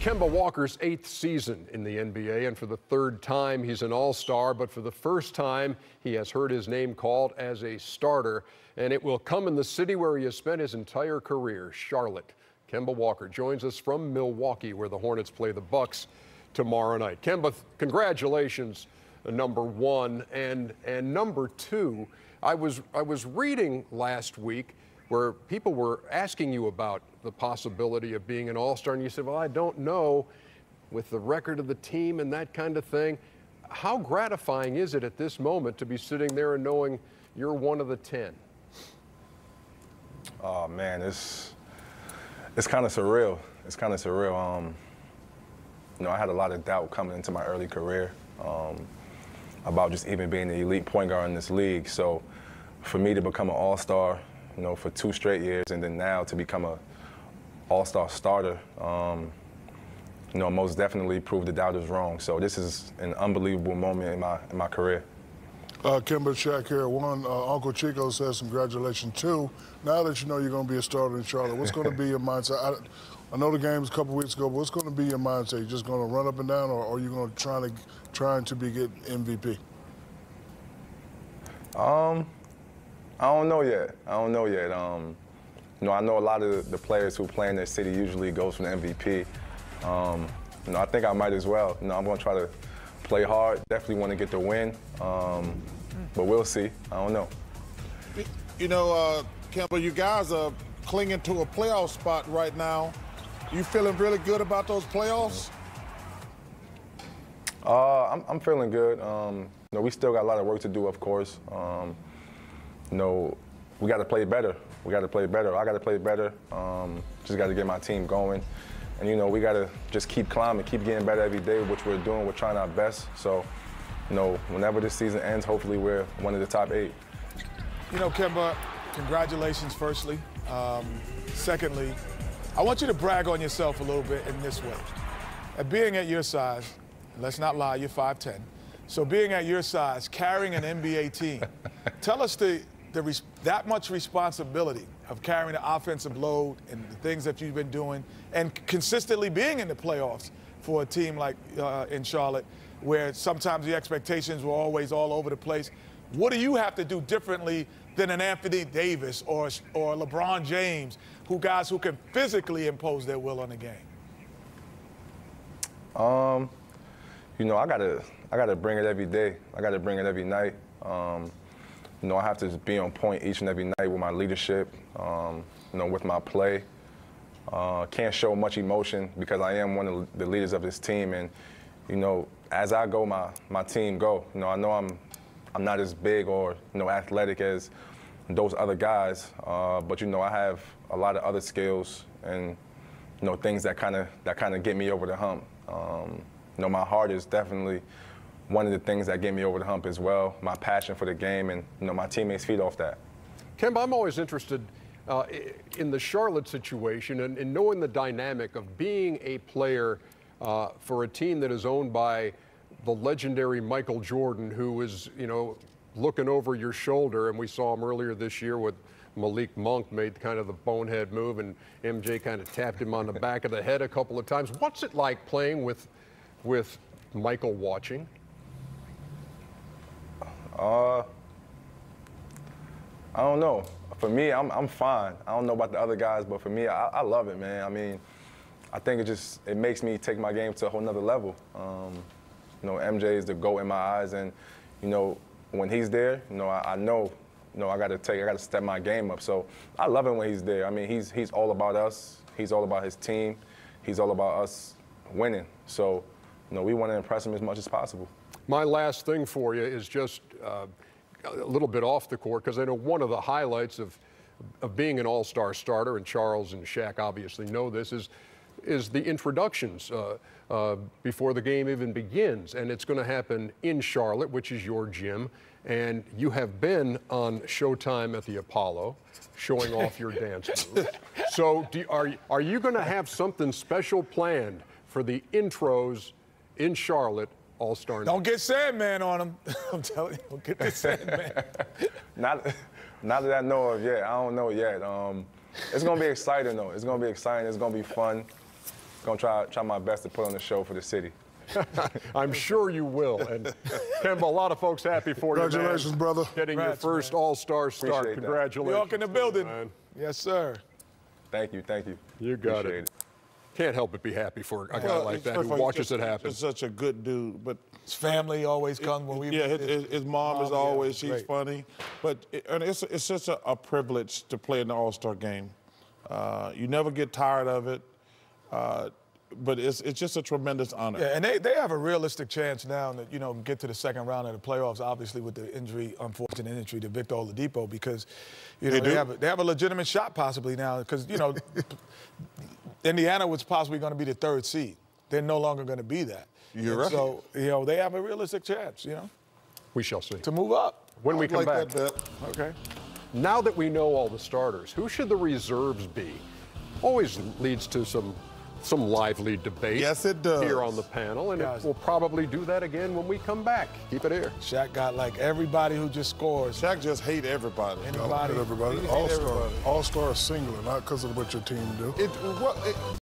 Kemba Walker's 8th season in the NBA, and for the 3rd time he's an all-star, but for the first time he has heard his name called as a starter, and it will come in the city where he has spent his entire career, Charlotte. Kemba Walker joins us from Milwaukee, where the Hornets play the Bucks tomorrow night. Kemba, congratulations, number one, and number two. I was reading last week where people were asking you about the possibility of being an all-star, and you said, well, I don't know, with the record of the team and that kind of thing. How gratifying is it at this moment to be sitting there and knowing you're one of the 10? Oh, man, it's kind of surreal. It's kind of surreal. You know, I had a lot of doubt coming into my early career about just even being the elite point guard in this league. So for me to become an all-star, you know, for 2 straight years, and then now to become a all-star starter, you know, most definitely proved the doubters wrong. So this is an unbelievable moment in my career. Kemba, Shaq here. One, Uncle Chico says congratulations. 2, now that you know you're going to be a starter in Charlotte, what's going to be your mindset? I know the game was a couple weeks ago, but what's going to be your mindset? You just going to run up and down, or are you going to trying to get MVP? I don't know yet. You know, I know a lot of the players who play in their city usually goes for the MVP. You know, I think I might as well. You know, I'm going to try to play hard. Definitely want to get the win, but we'll see. I don't know. You know, Kemba, you guys are clinging to a playoff spot right now. You feeling really good about those playoffs? I'm feeling good. You know, we still got a lot of work to do, of course. You know, we got to play better. We got to play better. I got to play better. Just got to get my team going. And, you know, we got to just keep climbing, keep getting better every day, which we're doing. We're trying our best. So, you know, whenever this season ends, hopefully we're one of the top 8. You know, Kemba, congratulations, firstly. Secondly, I want you to brag on yourself a little bit in this way. At being at your size, let's not lie, you're 5'10". So being at your size, carrying an NBA team, tell us that much responsibility of carrying the offensive load and the things that you've been doing and consistently being in the playoffs for a team like in Charlotte, where sometimes the expectations were always all over the place. What do you have to do differently than an Anthony Davis or LeBron James, guys who can physically impose their will on the game? You know, I gotta bring it every day. I gotta bring it every night. You know, I have to be on point each and every night with my leadership, you know, with my play. Can't show much emotion because I am one of the leaders of this team, and you know, as I go, my team go. You know, I know I'm not as big or, you know, athletic as those other guys, but you know, I have a lot of other skills and, you know, things that kind of get me over the hump. You know, my heart is definitely one of the things that get me over the hump as well. My passion for the game, and you know, my teammates feed off that. Kemba, I'm always interested in the Charlotte situation and knowing the dynamic of being a player for a team that is owned by the legendary Michael Jordan, who is, you know, looking over your shoulder. And we saw him earlier this year with Malik Monk made kind of the bonehead move, and MJ kind of tapped him on the back of the head a couple of times. What's it like playing with Michael watching? I don't know. For me, I'm fine. I don't know about the other guys, but for me, I love it, man. I mean, I think it makes me take my game to a whole nother level. You know, MJ is the GOAT in my eyes, and you know, when he's there, you know, I know, you know, I got to step my game up. So I love it when he's there. I mean, he's all about us. He's all about his team. He's all about us winning. So, you know, we want to impress him as much as possible. My last thing for you is just a little bit off the court, because I know one of the highlights of being an all-star starter, and Charles and Shaq obviously know this, is the introductions before the game even begins. And it's going to happen in Charlotte, which is your gym. And you have been on Showtime at the Apollo showing off your dance moves. So are you going to have something special planned for the intros in Charlotte All-Star night? Don't get Sandman on him. I'm telling you, don't get the Sandman. Not that I know of yet. I don't know yet. It's going to be exciting, though. It's going to be exciting. It's going to be fun. Gonna try my best to put on the show for the city. I'm sure you will. And Kemba, a lot of folks happy for you, man. Congratulations, brother. Getting Congrats, your first man. All-Star start. Appreciate that. Congratulations. New York in the building. Man. Yes, sir. Thank you, thank you. You got Appreciate it. Can't help but be happy for a guy like that who first of all, watches he's it happen. He's such a good dude, but His family always comes when we. yeah, his mom is yeah, always she's great. funny, but it's such a privilege to play in the All-Star game. You never get tired of it, but it's just a tremendous honor. Yeah, and they have a realistic chance now to get to the second round of the playoffs. Obviously, with the unfortunate injury to Victor Oladipo, because they have a legitimate shot possibly now because Indiana was possibly going to be the third seed. They're no longer going to be that. You're right. So they have a realistic chance. We shall see. To move up. When we come like back. that bet. Okay. Now that we know all the starters, who should the reserves be? Always leads to some lively debate. Yes, it does. Here on the panel, and Guys. we'll probably do that again when we come back. Keep it here. Shaq got like everybody who just scores. Shaq just hate everybody. Anybody. Everybody. He hate All-star. everybody. All-star singular, not because of what your team do.